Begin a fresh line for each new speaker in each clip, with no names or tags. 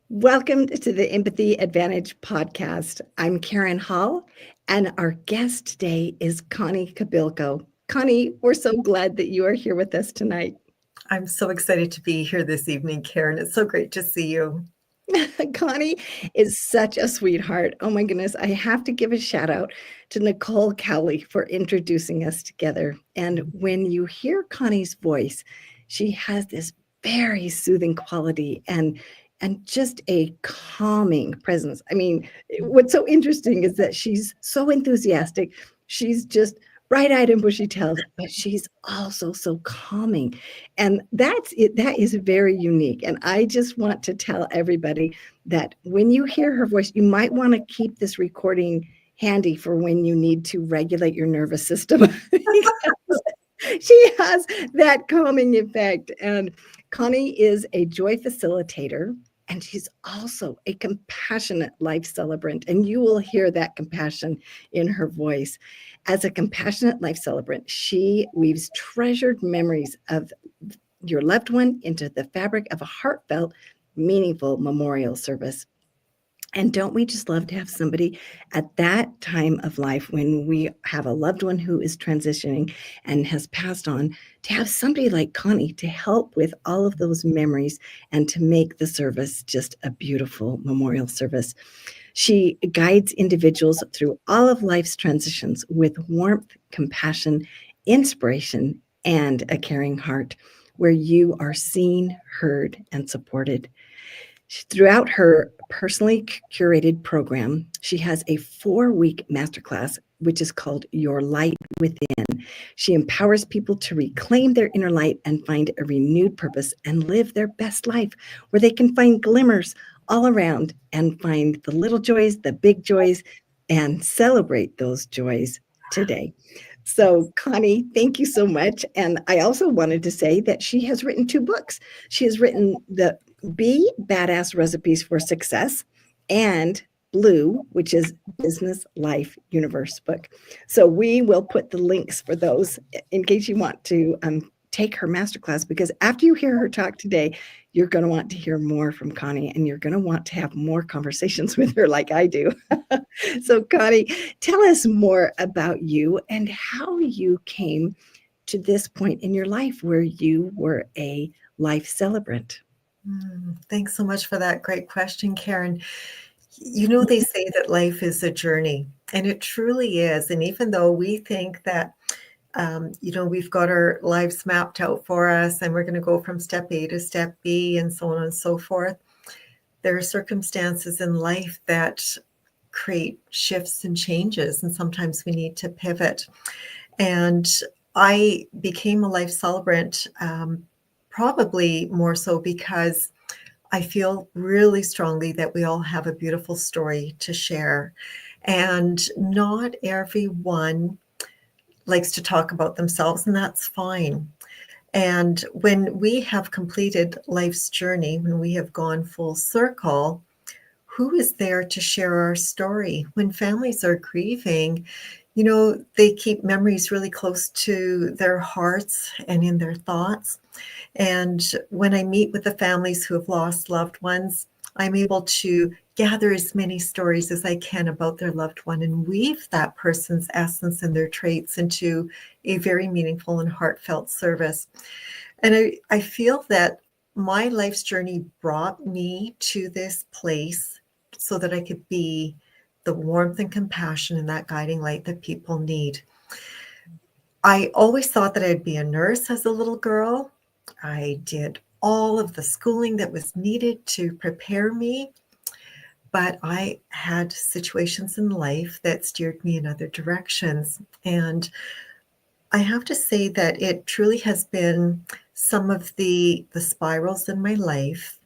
Welcome to the Empathy Advantage podcast. I'm Karen Hall, and our guest today is Connie Kobylko. Connie, we're so glad that you are here with us tonight.
I'm so excited to be here this evening, Karen. It's so great to see you.
Connie is such a sweetheart. Oh my goodness. I have to give a shout out to Nicole Cowley for introducing us together. And when you hear Connie's voice, she has this very soothing quality and just a calming presence. I mean, what's so interesting is that she's so enthusiastic. She's just bright-eyed and bushy-tailed, but she's also so calming. And that's it. That is very unique. And I just want to tell everybody that when you hear her voice, you might want to keep this recording handy for when you need to regulate your nervous system. She has that calming effect. And Connie is a joy facilitator, and she's also a compassionate life celebrant. And you will hear that compassion in her voice. As a compassionate life celebrant, she weaves treasured memories of your loved one into the fabric of a heartfelt, meaningful memorial service. And don't we just love to have somebody at that time of life when we have a loved one who is transitioning and has passed on, to have somebody like Connie to help with all of those memories and to make the service just a beautiful memorial service. She guides individuals through all of life's transitions with warmth, compassion, inspiration, and a caring heart where you are seen, heard, and supported. Throughout her personally curated program, she has a 4-week masterclass, which is called Your Light Within. She empowers people to reclaim their inner light and find a renewed purpose and live their best life, where they can find glimmers all around and find the little joys, the big joys, and celebrate those joys today. So, Connie, thank you so much. And I also wanted to say that she has written 2 books. She has written the B, Badass Recipes for Success, and Blue, which is Business Life Universe book. So we will put the links for those in case you want to take her masterclass, because after you hear her talk today, you're going to want to hear more from Connie, and you're going to want to have more conversations with her like I do. So, Connie, tell us more about you and how you came to this point in your life where you were a life celebrant.
Thanks so much for that great question, Karen. You know, they say that life is a journey, and it truly is. And even though we think that, we've got our lives mapped out for us and we're going to go from step A to step B and so on and so forth, there are circumstances in life that create shifts and changes, and sometimes we need to pivot. And I became a life celebrant probably more so because I feel really strongly that we all have a beautiful story to share. And not everyone likes to talk about themselves, and that's fine. And when we have completed life's journey, when we have gone full circle, who is there to share our story? When families are grieving, they keep memories really close to their hearts and in their thoughts. And when I meet with the families who have lost loved ones, I'm able to gather as many stories as I can about their loved one and weave that person's essence and their traits into a very meaningful and heartfelt service. And I feel that my life's journey brought me to this place so that I could be the warmth and compassion and that guiding light that people need. I always thought that I'd be a nurse as a little girl. I did all of the schooling that was needed to prepare me, but I had situations in life that steered me in other directions. And I have to say that it truly has been some of the spirals in my life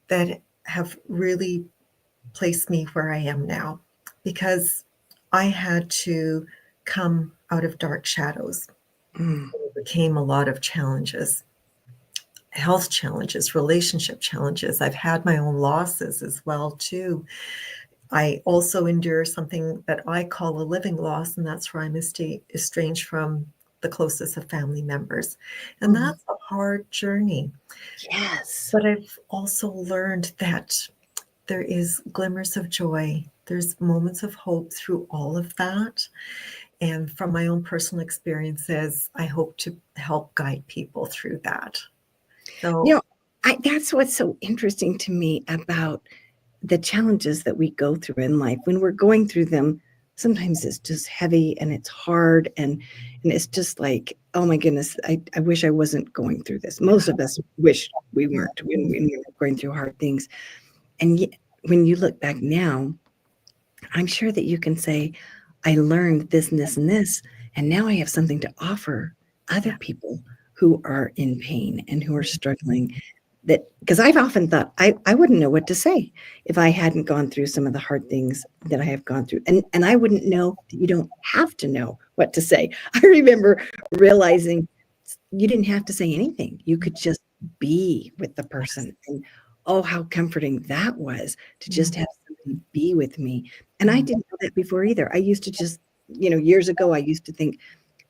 that have really placed me where I am now, because I had to come out of dark shadows.
Mm.
It became a lot of challenges, health challenges, relationship challenges. I've had my own losses as well too. I also endure something that I call a living loss, and that's where I'm estranged from the closest of family members. And that's a hard journey.
Yes.
But I've also learned that there is glimmers of joy. There's moments of hope through all of that. And from my own personal experiences, I hope to help guide people through that. So,
That's what's so interesting to me about the challenges that we go through in life. When we're going through them, sometimes it's just heavy and it's hard and it's just like, oh my goodness, I wish I wasn't going through this. Most of us wish we weren't when we were going through hard things. And yet, when you look back now, I'm sure that you can say, I learned this and this and this, and now I have something to offer other people who are in pain and who are struggling. That because I've often thought I wouldn't know what to say if I hadn't gone through some of the hard things that I have gone through. And I wouldn't know that you don't have to know what to say. I remember realizing you didn't have to say anything. You could just be with the person. And oh, how comforting that was to just have somebody be with me. And I didn't know that before either. I used to just, years ago, I used to think,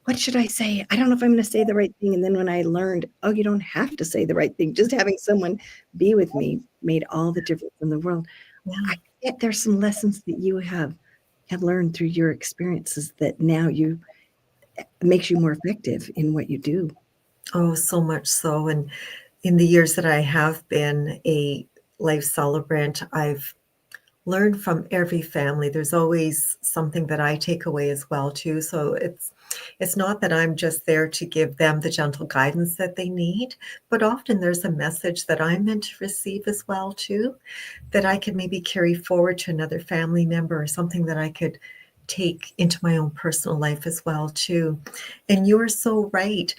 what should I say? I don't know if I'm going to say the right thing. And then when I learned, oh, you don't have to say the right thing. Just having someone be with me made all the difference in the world. I get there's some lessons that you have learned through your experiences that now makes you more effective in what you do.
Oh, so much so. And in the years that I have been a life celebrant, I've learned from every family. There's always something that I take away as well too. So it's not that I'm just there to give them the gentle guidance that they need, but often there's a message that I'm meant to receive as well too, that I could maybe carry forward to another family member or something that I could take into my own personal life as well too. And you're so right.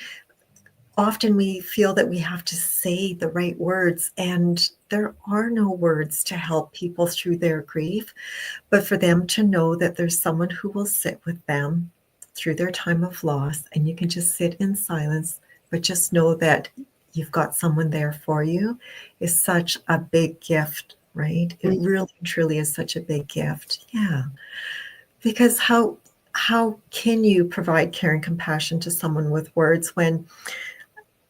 Often we feel that we have to say the right words, and there are no words to help people through their grief, but for them to know that there's someone who will sit with them through their time of loss, and you can just sit in silence, but just know that you've got someone there for you is such a big gift, right? It really, truly is such a big gift. Yeah. Because how can you provide care and compassion to someone with words when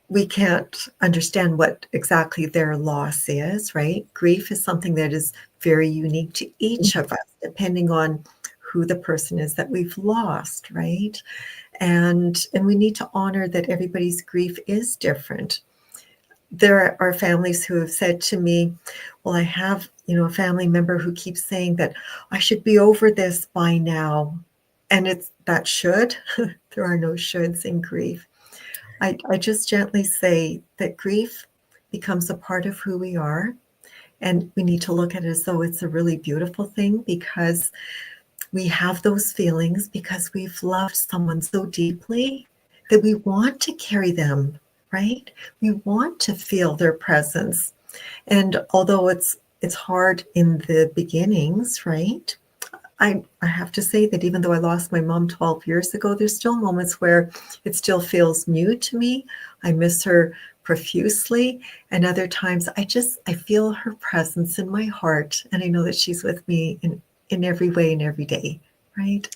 we can't understand what exactly their loss is, right? Grief is something that is very unique to each of us, depending on who the person is that we've lost, right? And we need to honor that everybody's grief is different. There are families who have said to me, well, I have, a family member who keeps saying that I should be over this by now. And it's that should. There are no shoulds in grief. I just gently say that grief becomes a part of who we are, and we need to look at it as though it's a really beautiful thing because we have those feelings because we've loved someone so deeply that we want to carry them, right? We want to feel their presence. And although it's hard in the beginnings, right? I have to say that even though I lost my mom 12 years ago, there's still moments where it still feels new to me. I miss her profusely. And other times I feel her presence in my heart. And I know that she's with me in every way and every day, right?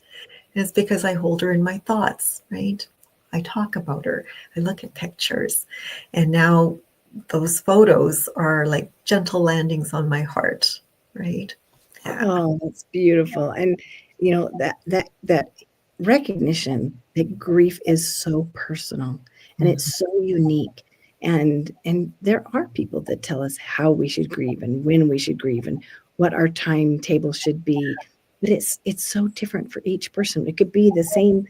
And it's because I hold her in my thoughts, right? I talk about her. I look at pictures. And now those photos are like gentle landings on my heart, right? Yeah.
Oh, that's beautiful. And that recognition that grief is so personal and it's so unique. And there are people that tell us how we should grieve and when we should grieve and what our timetable should be. But it's so different for each person. It could be the same,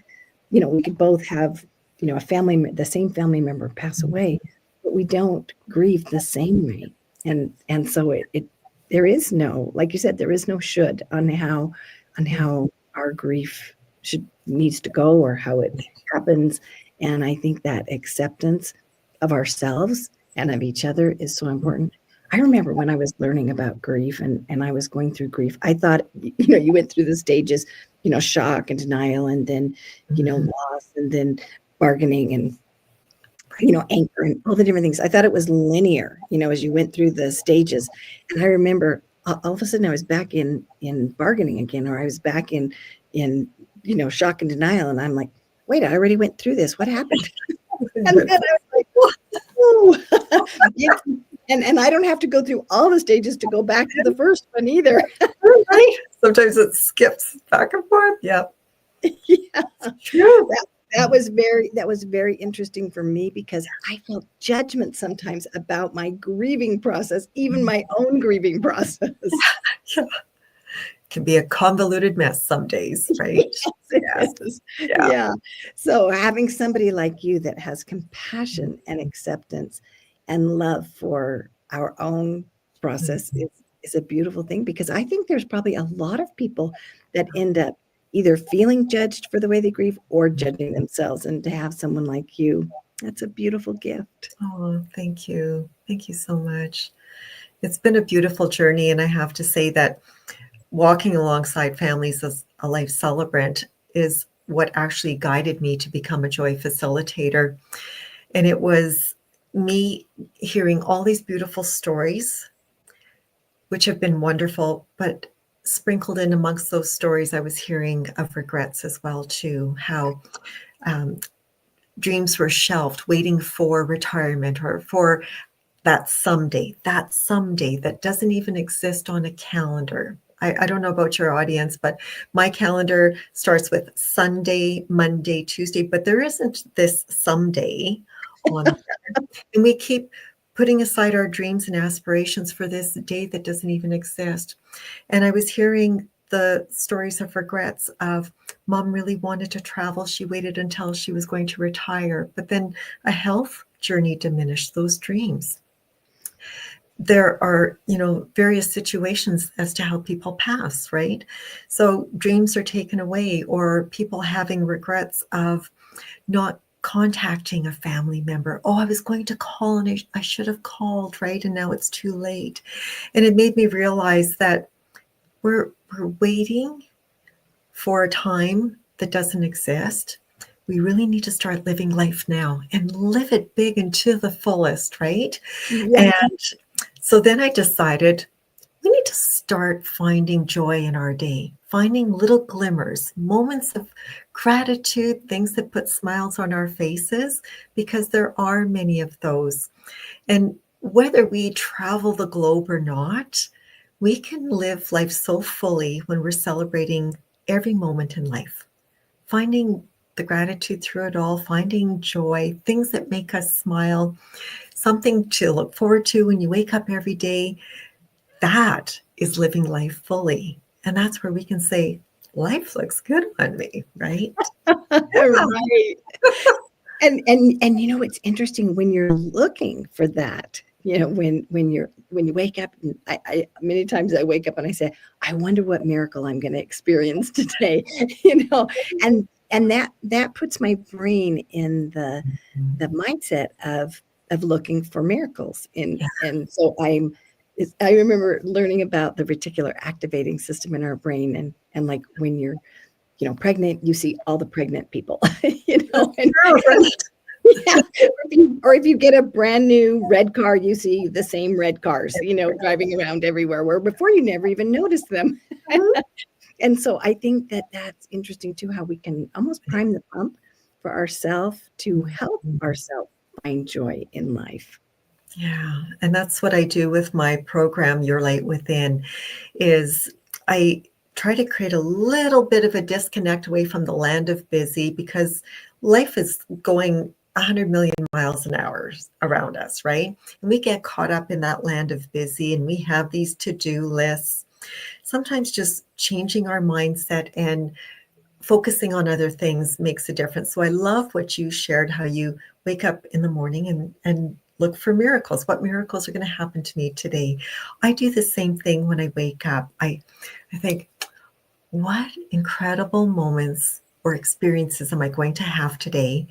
we could both have, the same family member pass away, but we don't grieve the same way. And so it there is no, like you said, there is no should on how our grief needs to go or how it happens. And I think that acceptance of ourselves and of each other is so important. I remember when I was learning about grief and I was going through grief, I thought, you went through the stages, shock and denial and then, loss and then bargaining and anger and all the different things. I thought it was linear, as you went through the stages. And I remember all of a sudden I was back in bargaining again, or I was back in shock and denial. And I'm like, wait, I already went through this. What happened? And then I was like, whoa. Yeah. And I don't have to go through all the stages to go back to the first one either.
Right? Sometimes it skips back and forth. Yep.
Yeah.
True.
That was very interesting for me because I felt judgment sometimes about my grieving process, even my own grieving process.
Yeah. Can be a convoluted mess some days, right?
Yes, it is.
Yeah.
Yeah. So having somebody like you that has compassion and acceptance and love for our own process is a beautiful thing, because I think there's probably a lot of people that end up either feeling judged for the way they grieve or judging themselves. And to have someone like you, that's a beautiful gift.
Oh, thank you. Thank you so much. It's been a beautiful journey. And I have to say that walking alongside families as a life celebrant is what actually guided me to become a joy facilitator. And it was me hearing all these beautiful stories, which have been wonderful, but sprinkled in amongst those stories, I was hearing of regrets as well, too, how dreams were shelved, waiting for retirement or for that someday that doesn't even exist on a calendar. I don't know about your audience, but my calendar starts with Sunday, Monday, Tuesday, but there isn't this someday on there. And we keep putting aside our dreams and aspirations for this day that doesn't even exist. And I was hearing the stories of regrets of mom really wanted to travel. She waited until she was going to retire, but then a health journey diminished those dreams. There are, various situations as to how people pass, right? So dreams are taken away, or people having regrets of not contacting a family member. Oh, I was going to call and I should have called, right? And now it's too late. And it made me realize that we're waiting for a time that doesn't exist. We really need to start living life now and live it big and to the fullest, right?
Yeah.
And so then I decided we need to start finding joy in our day, finding little glimmers, moments of gratitude, things that put smiles on our faces, because there are many of those. And whether we travel the globe or not, we can live life so fully when we're celebrating every moment in life, finding the gratitude through it all, finding joy, things that make us smile, something to look forward to when you wake up every day. That is living life fully. And that's where we can say, life looks good on me, right?
Right. And it's interesting when you're looking for that, when you wake up, and I many times I wake up and I say, I wonder what miracle I'm going to experience today, and that puts my brain in the mindset of looking for miracles in.
Yeah.
And so I remember learning about the reticular activating system in our brain, and like when you're pregnant, you see all the pregnant people, and yeah. Or if you get a brand new red car, you see the same red cars, driving around everywhere, where before you never even noticed them. And so I think that that's interesting too, how we can almost prime the pump for ourselves to help ourselves find joy in life.
Yeah, and that's what I do with my program, Your Light Within, is I try to create a little bit of a disconnect away from the land of busy, because life is going 100 million miles an hour around us, right? And we get caught up in that land of busy, and we have these to-do lists. Sometimes just changing our mindset and focusing on other things makes a difference. So I love what you shared, how you wake up in the morning and look for miracles. What miracles are going to happen to me today? I do the same thing when I wake up. I think, what incredible moments or experiences am I going to have today?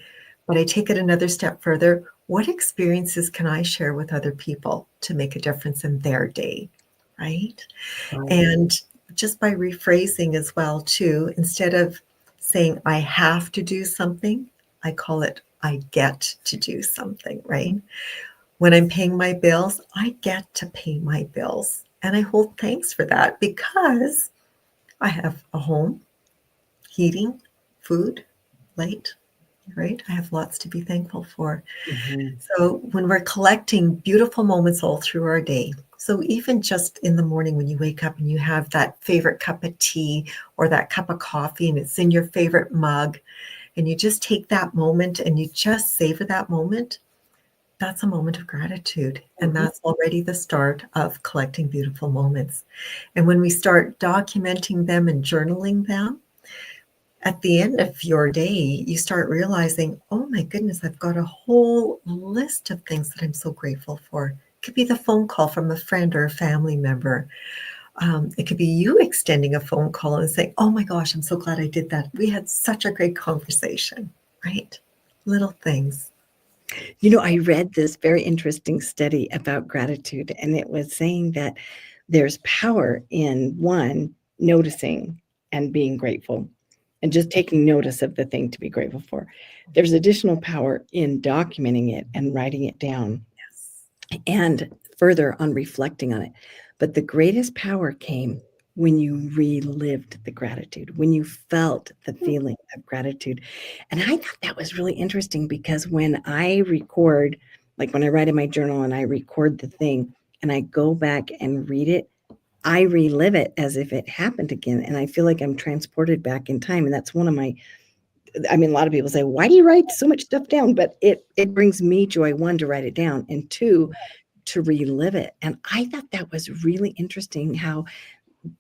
But I take it another step further. What experiences can I share with other people to make a difference in their day? Right? And just by rephrasing as well, too, instead of saying I have to do something, I call it I get to do something, right? When I'm paying my bills, I get to pay my bills. And I hold thanks for that, because I have a home, heating, food, light, right? I have lots to be thankful for.
Mhm.
So when we're collecting beautiful moments all through our day, so even just in the morning when you wake up and you have that favorite cup of tea or that cup of coffee and it's in your favorite mug, and you just take that moment and you just savor that moment, that's a moment of gratitude. And
Mhm.
that's already the start of collecting beautiful moments. And when we start documenting them and journaling them, at the end of your day, you start realizing, oh my goodness, I've got a whole list of things that I'm so grateful for. It could be the phone call from a friend or a family member. It could be you extending a phone call and saying, oh my gosh, I'm so glad I did that. We had such a great conversation, right? Little things.
I read this very interesting study about gratitude, and it was saying that there's power in one, noticing and being grateful and just taking notice of the thing to be grateful for. There's additional power in documenting it and writing it down
Yes.
and further on reflecting on it. But the greatest power came when you relived the gratitude, when you felt the feeling of gratitude. And I thought that was really interesting because when I record, like when I write in my journal and I record the thing and I go back and read it, I relive it as if it happened again. And I feel like I'm transported back in time. And that's one of my, I mean, a lot of people say, why do you write so much stuff down? But it brings me joy, one, to write it down, and two, to relive it. And I thought that was really interesting how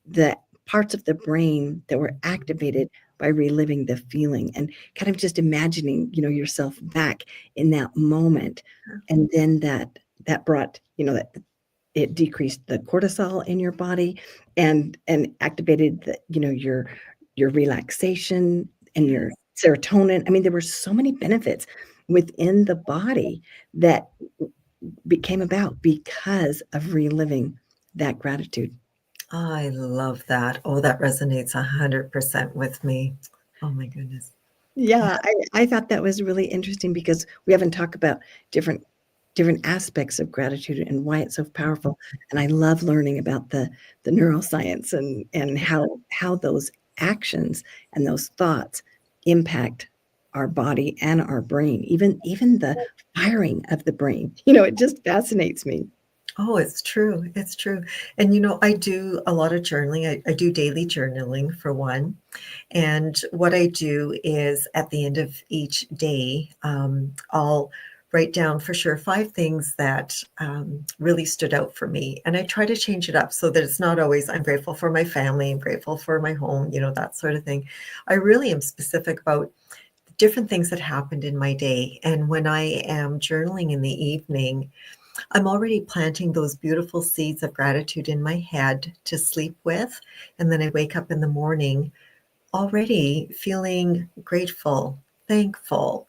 the parts of the brain that were activated by reliving the feeling and kind of just imagining, yourself back in that moment. And then that brought, that it decreased the cortisol in your body and activated the, your relaxation and your serotonin. I mean, there were so many benefits within the body that came about because of reliving that gratitude.
I love that. Oh, that resonates 100% with me. Oh my goodness.
Yeah, I thought that was really interesting because we haven't talked about different aspects of gratitude and why it's so powerful. And I love learning about the neuroscience and how those actions and those thoughts impact our body and our brain, even the firing of the brain. It just fascinates me.
Oh, it's true. It's true. And I do a lot of journaling. I do daily journaling for one. And what I do is at the end of each day, I'll write down for sure 5 things that really stood out for me. And I try to change it up so that it's not always, I'm grateful for my family, I'm grateful for my home, that sort of thing. I really am specific about different things that happened in my day. And when I am journaling in the evening, I'm already planting those beautiful seeds of gratitude in my head to sleep with. And then I wake up in the morning already feeling grateful, thankful,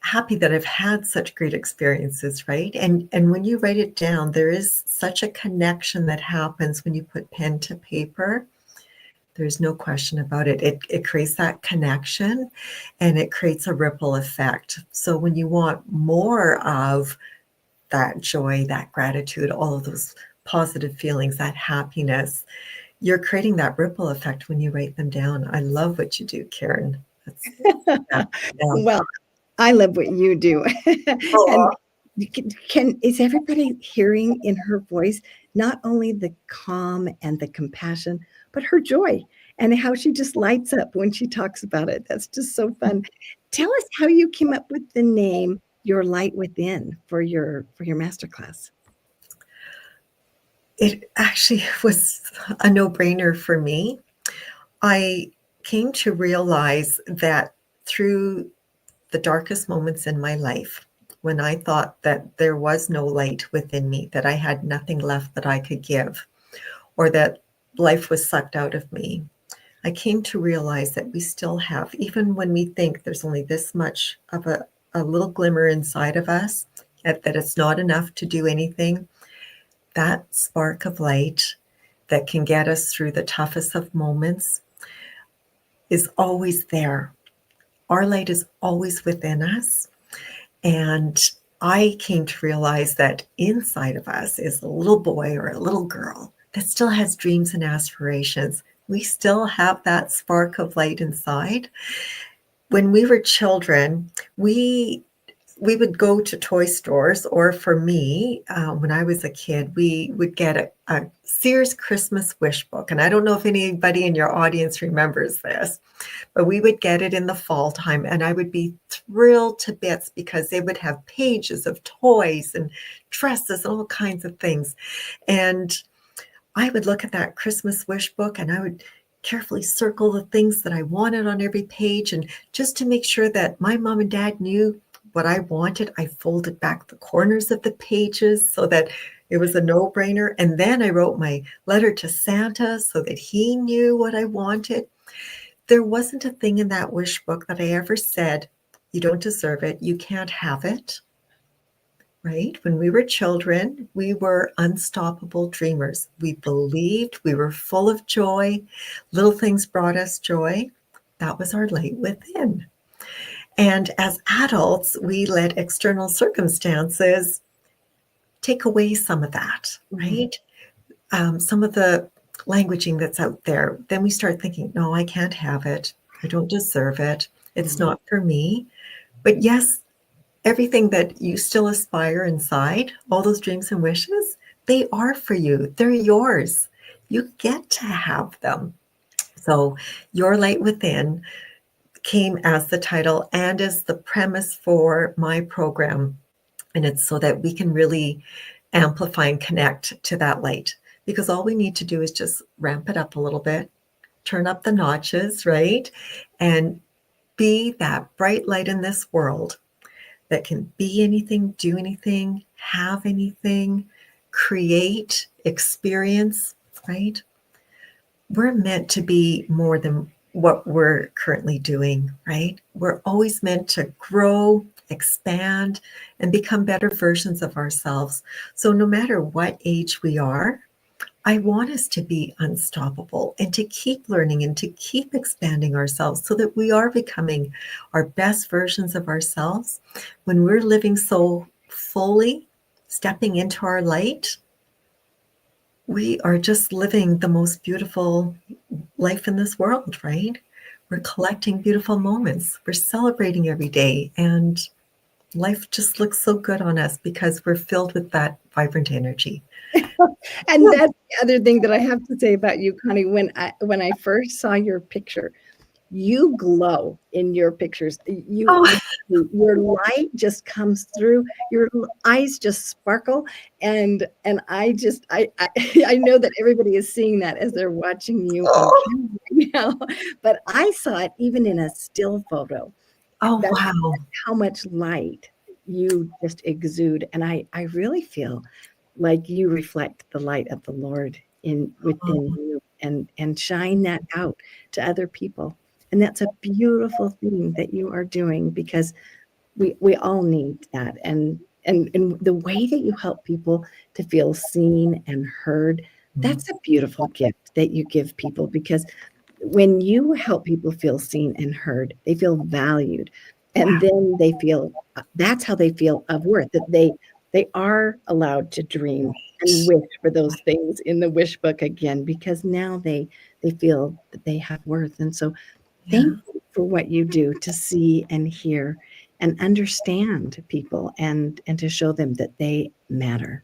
happy that I've had such great experiences, right? And when you write it down, there is such a connection that happens when you put pen to paper. There's no question about it. It creates that connection and it creates a ripple effect. So when you want more of that joy, that gratitude, all of those positive feelings, that happiness, you're creating that ripple effect when you write them down. I love what you do, Karen. That's, yeah, yeah.
Well, I love what you do. And
Oh,
is everybody hearing in her voice not only the calm and the compassion, but her joy and how she just lights up when she talks about it? That's just so fun. Tell us how you came up with the name Your Light Within for your masterclass.
it actually was a no-brainer for me. I came to realize that through the darkest moments in my life, when I thought that there was no light within me, that I had nothing left that I could give, or that life was sucked out of me, I came to realize that we still have, even when we think there's only this much of a little glimmer inside of us, that it's not enough to do anything, that spark of light that can get us through the toughest of moments is always there. Our light is always within us. And I came to realize that inside of us is a little boy or a little girl that still has dreams and aspirations. We still have that spark of light inside. when we were children, we would go to toy stores, or for me, when I was a kid, we would get a Sears Christmas wish book. And I don't know if anybody in your audience remembers this, but we would get it in the fall time, and I would be thrilled to bits because they would have pages of toys and dresses and all kinds of things. And I would look at that Christmas wish book, and I would carefully circle the things that I wanted on every page. And just to make sure that my mom and dad knew what I wanted, I folded back the corners of the pages so that it was a no-brainer. And then I wrote my letter to Santa so that he knew what I wanted. There wasn't a thing in that wish book that I ever said, you don't deserve it, you can't have it. Right? When we were children, we were unstoppable dreamers. We believed, we were full of joy. Little things brought us joy. That was our light within. And as adults, we let external circumstances take away some of that, right? Some of the languaging that's out there. Then we start thinking, no, I can't have it. I don't deserve it. It's not for me. But yes, everything that you still aspire inside, all those dreams and wishes, they are for you. They're yours. You get to have them. So Your Light Within came as the title and as the premise for my program. And it's so that we can really amplify and connect to that light. Because all we need to do is just ramp it up a little bit, turn up the notches, right? And be that bright light in this world that can be anything, do anything, have anything, create, experience, right? We're meant to be more than what we're currently doing, right? We're always meant to grow, expand, and become better versions of ourselves. So no matter what age we are, I want us to be unstoppable and to keep learning and to keep expanding ourselves so that we are becoming our best versions of ourselves. When we're living so fully, stepping into our light, we are just living the most beautiful life in this world, right? We're collecting beautiful moments. We're celebrating every day, and life just looks so good on us because we're filled with that vibrant energy.
And that's the other thing that I have to say about you, Connie. When I first saw your picture, you glow in your pictures. Your light just comes through. Your eyes just sparkle, and I know that everybody is seeing that as they're watching you on camera right now. But I saw it even in a still photo.
Oh,
That's
wow.
how much light you just exude, and I really feel like you reflect the light of the Lord within you, and shine that out to other people. And that's a beautiful thing that you are doing, because we all need that. And the way that you help people to feel seen and heard, that's a beautiful gift that you give people, because when you help people feel seen and heard, they feel valued. And then they feel, that's how they feel of worth, that they are allowed to dream and wish for those things in the wish book again, because now they feel that they have worth. And so thank you for what you do to see and hear and understand people, and to show them that they matter.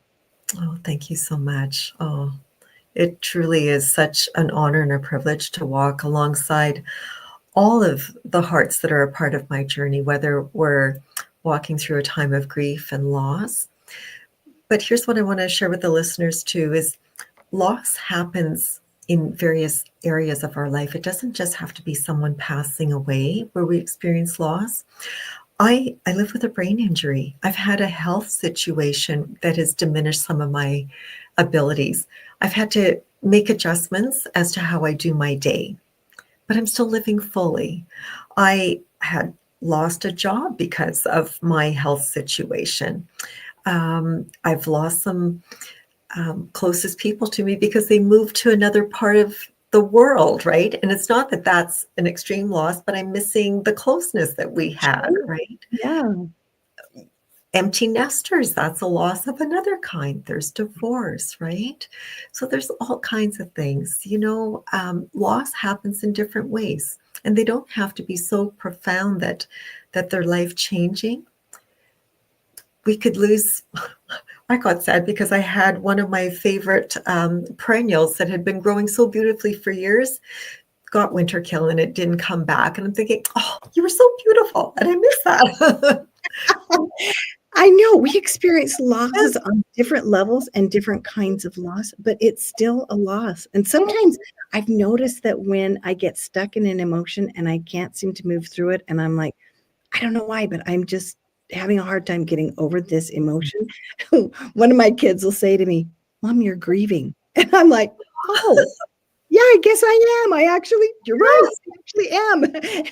Oh, thank you so much. Oh, it truly is such an honor and a privilege to walk alongside all of the hearts that are a part of my journey, whether we're walking through a time of grief and loss. But here's what I want to share with the listeners too, is loss happens in various areas of our life. It doesn't just have to be someone passing away where we experience loss. I live with a brain injury. I've had a health situation that has diminished some of my abilities. I've had to make adjustments as to how I do my day, but I'm still living fully. I had lost a job because of my health situation. I've lost some closest people to me because they moved to another part of the world, right? And it's not that that's an extreme loss, but I'm missing the closeness that we had, right?
Yeah.
Empty nesters, that's a loss of another kind. There's divorce, right? So there's all kinds of things. Loss happens in different ways, and they don't have to be so profound that they're life changing. We could lose. I got sad because I had one of my favorite perennials that had been growing so beautifully for years, got winter kill, and it didn't come back. And I'm thinking, oh, you were so beautiful, and I miss that.
I know we experience losses
Yes.
on different levels and different kinds of loss, but it's still a loss. And sometimes I've noticed that when I get stuck in an emotion and I can't seem to move through it, and I'm like, I don't know why, but I'm just having a hard time getting over this emotion. One of my kids will say to me, Mom, you're grieving. And I'm like, oh, yeah, I guess I am. You're right.
Yes.
I actually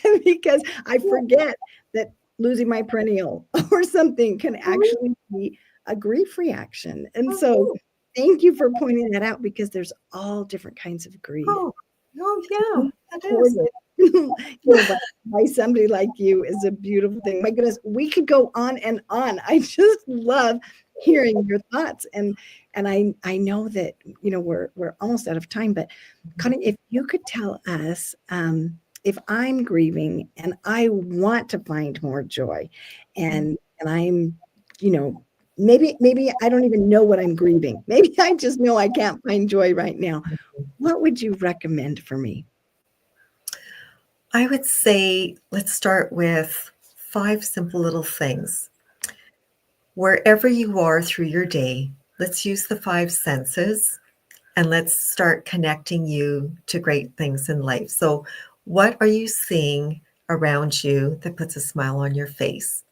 am. Because I forget that losing my perennial or something can actually be a grief reaction. And so thank you for pointing that out, because there's all different kinds of grief.
Oh, oh, yeah, it is.
Supported, by somebody like you is a beautiful thing. My goodness, we could go on and on. I just love hearing your thoughts, and I know that we're almost out of time, but Connie, if you could tell us, if I'm grieving and I want to find more joy, and I'm, maybe I don't even know what I'm grieving. Maybe I just know I can't find joy right now. What would you recommend for me?
I would say let's start with 5 simple little things. Wherever you are through your day, let's use the 5 senses and let's start connecting you to great things in life. So, what are you seeing around you that puts a smile on your face?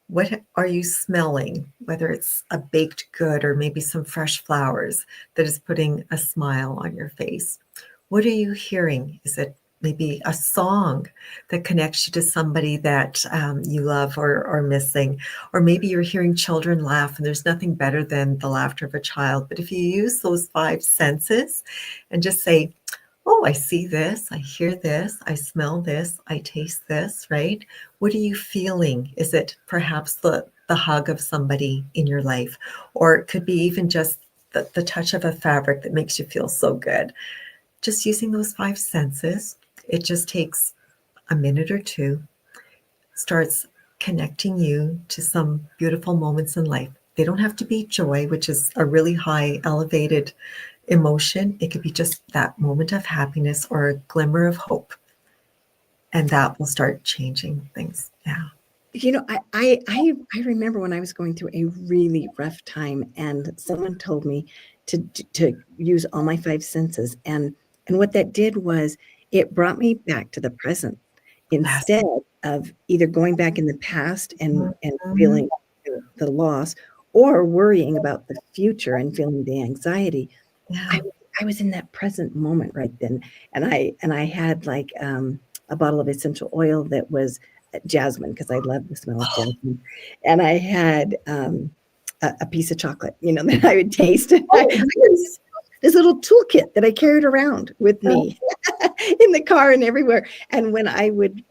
What are you smelling, whether it's a baked good or maybe some fresh flowers, that is putting a smile on your face? What are you hearing? Is it maybe a song that connects you to somebody that you love or are missing? Or maybe you're hearing children laugh, and there's nothing better than the laughter of a child. But if you use those 5 senses and just say, oh, I see this, I hear this, I smell this, I taste this, right? What are you feeling? Is it perhaps the hug of somebody in your life? Or it could be even just the touch of a fabric that makes you feel so good. Just using those 5 senses, it just takes a minute or two, starts connecting you to some beautiful moments in life. They don't have to be joy, which is a really high, elevated emotion. It could be just that moment of happiness or a glimmer of hope, and that will start changing things. Yeah.
I remember when I was going through a really rough time, and someone told me to use all my 5 senses, and what that did was it brought me back to the present,
Yes.
instead of either going back in the past and
Mhm.
feeling the loss, or worrying about the future and feeling the anxiety.
Yeah.
I I was in that present moment right then, and I had, like, a bottle of essential oil that was jasmine, because I love the smell of jasmine, and I had, a piece of chocolate, that I would taste. I
Oh,
had
nice.
this little toolkit that I carried around with me in the car and everywhere, and when I would,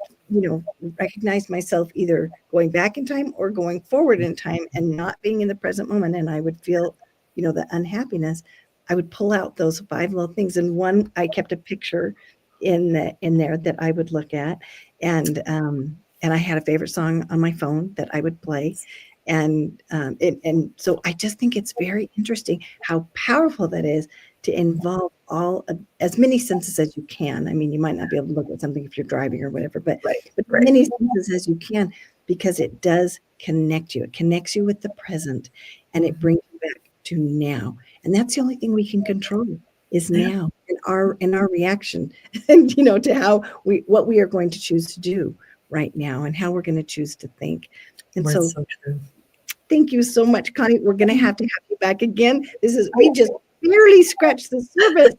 recognize myself either going back in time or going forward in time and not being in the present moment, and I would feel, the unhappiness, I would pull out those 5 little things, and one, I kept a picture in there that I would look at, and I had a favorite song on my phone that I would play, and so I just think it's very interesting how powerful that is, to involve as many senses as you can. I mean, you might not be able to look at something if you're driving or whatever, but
Right,
as
right.
many senses as you can, because it does connect you. It connects you with the present, and it
Mhm.
brings you back to now. And that's the only thing we can control, is
Yeah,
now, and our reaction, and to what we are going to choose to do right now, and how we're going to choose to think. And
words
so
so true.
thank you so much, Connie. We're going to have you back again. We just barely scratched the surface.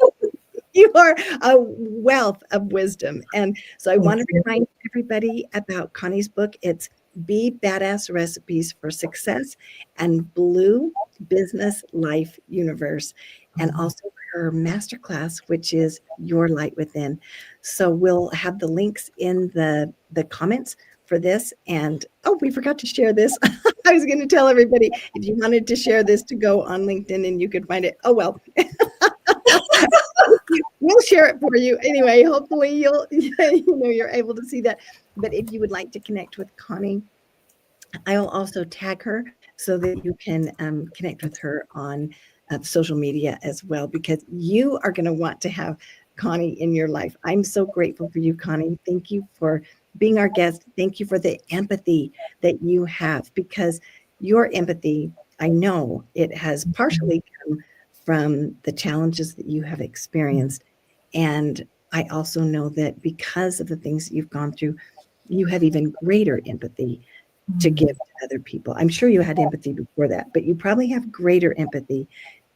You are a wealth of wisdom. And so I
Thank
want to
you.
remind everybody about Connie's book. It's Be Badass Recipes for Success and Blue Business Life Universe, and
Mhm.
also her masterclass, which is Your Light Within. So we'll have the links in the comments for this. And oh, we forgot to share this. I was going to tell everybody if you wanted to share this to go on LinkedIn and you could find it. Oh, well. We'll share it for you anyway. Hopefully you're able to see that. But if you would like to connect with Connie, I'll also tag her so that you can connect with her on social media as well, because you are going to want to have Connie in your life. I'm so grateful for you, Connie. Thank you for being our guest. Thank you for the empathy that you have, because your empathy, I know it has partially come from the challenges that you have experienced. And I also know that because of the things that you've gone through, you have even greater empathy to give to other people. I'm sure you had empathy before that, but you probably have greater empathy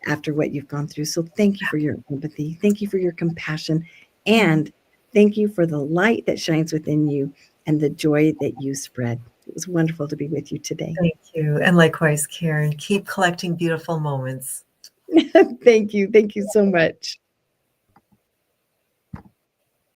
after what you've gone through. So thank you for your empathy. Thank you for your compassion. And thank you for the light that shines within you and the joy that you spread. It was wonderful to be with you today.
Thank you. And likewise, Karen, keep collecting beautiful moments.
Thank you. Thank you so much.